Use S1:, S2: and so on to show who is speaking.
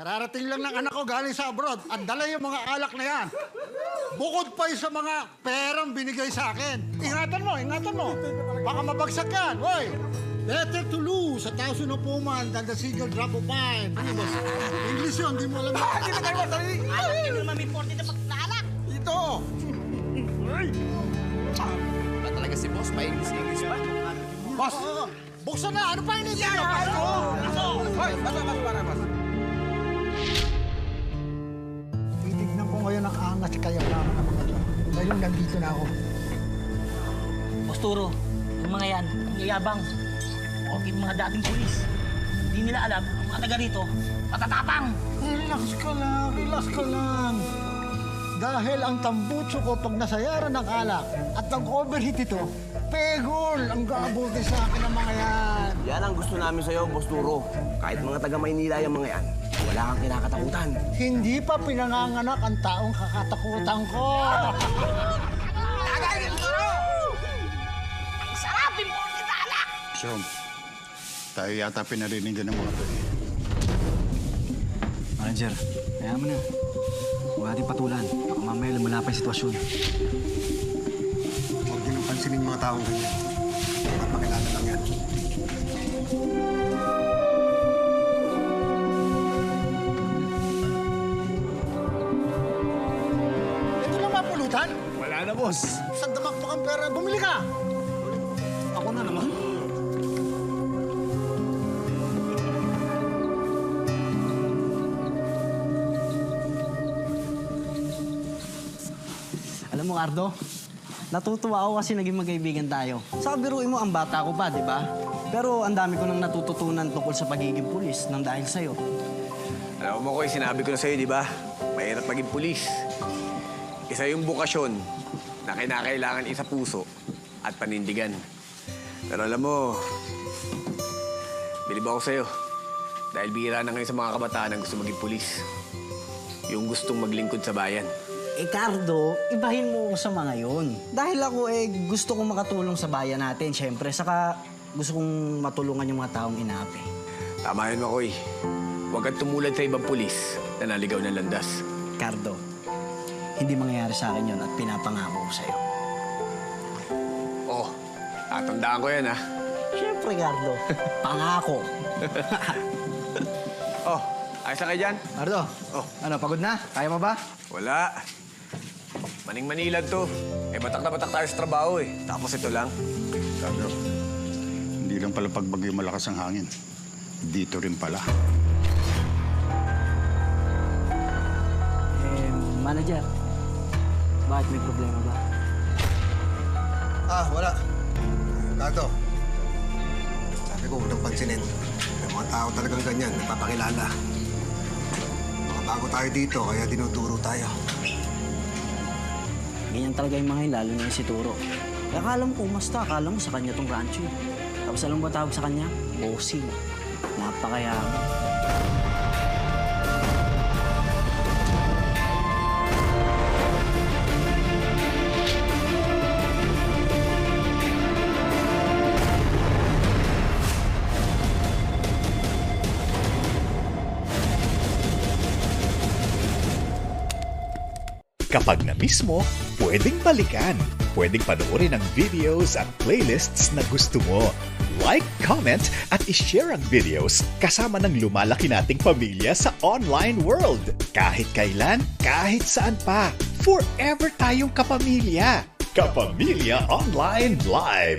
S1: Kararating lang ng anak ko galing sa abroad at dala yung mga alak na yan. Bukod pa yung sa mga perang binigay sa akin. Ingatan mo. Baka mabagsak yan, woy. Better to lose 1,000 of woman than the single drop of wine. Ano boss? English yun, di mo alam.
S2: Hindi na tayo, dali!
S3: Alam niyo naman may 40 na paglalak.
S2: Ito!
S4: Wala talaga si boss, pa-English pa.
S1: Boss, buksan na. Ano pa hinihintay niyo?
S2: Hoy, basta.
S1: Titignan ko ngayon ang angas kaya naman ng mga to. Ngayon, nandito na ako.
S3: Posturo, yung mga yan, ang yayabang. O yung mga dating pulis. Hindi nila alam, ang mga taga rito, matatapang.
S1: Relax ka lang. Dahil ang tambutso ko pag nasayaran ng alak at nag-overheat ito, pegol ang gaabuti sa akin ng mga yan.
S4: Yan ang gusto namin sa'yo, Boss Duro. Kahit mga taga-Maynila yung mga yan, wala kang kinakatakutan.
S1: Hindi pa pinanganganak ang taong kakatakutan ko.
S3: Ang sarap, yung 40 na alak.
S5: Chong, tayo yata pinarinigan ng mga to eh.
S6: Manager, kaya mo na. Huwag natin patulan. Baka mamaya lumala pa yung sitwasyon.
S2: Huwag niyo nang pansinin mga taong ganyan. Mapakilala lang yan.
S1: Ito lang mapulutan.
S6: Wala na, boss.
S1: Saan damakmak ang pera? Bumili ka.
S6: Ako na naman. Alam mo, Ardo, natutuwa ako kasi naging magkaibigan tayo. Sa biruin mo, ang bata ko pa, di ba? Pero ang dami ko nang natututunan tungkol sa pagiging pulis nang dahil sa'yo.
S4: Alam mo ko, sinabi ko na sa'yo, di ba? Mahirap maging pulis. Isa yung bukasyon na kinakailangan isa puso at panindigan. Pero alam mo, bilib ako sa'yo. Dahil bihira na ngayon sa mga kabataan ang gusto maging pulis. Yung gustong maglingkod sa bayan.
S6: Eh, Cardo, ibahin mo ako sa mga yun. Dahil ako, gusto kong makatulong sa bayan natin, syempre. Saka gusto kong matulungan yung mga taong inaapi.
S4: Tama yun, Makoy. Huwag kang tumulad sa ibang pulis na naligaw ng landas.
S6: Cardo, hindi mangyayari sa akin yun at pinapangako ko sa'yo.
S4: Oh, tatandaan ko yan, ha?
S6: Syempre, Cardo. Pangako.
S4: Oh, ayos na kayo dyan?
S6: Cardo, ano, pagod na? Kaya mo ba?
S4: Wala. Maning-Manila to. Batak na batak tayo sa trabaho, eh. Tapos ito lang.
S5: Carlo, hindi lang pala pag bagyo malakas ang hangin. Dito rin pala.
S6: Manager, bakit may problema ba?
S2: Wala. Gato. Sabi ko, huwag nang pansinin. May mga tao talagang ganyan, nagpapakilala. Mga bago tayo dito, kaya dinuduro tayo.
S6: Ganyan talaga yung mga yun, lalo na yung si Turo. Kaya akala mo kumasta, akala mo sa kanya tong rancho. Tapos alam mo ba tawag sa kanya? Bossing. Napakayaman.
S7: Kapag na-miss mo, pwedeng balikan. Pwedeng panoorin ang videos at playlists na gusto mo. Like, comment, at ishare ang videos kasama ng lumalaki nating pamilya sa online world. Kahit kailan, kahit saan pa. Forever tayong kapamilya. Kapamilya Online Live.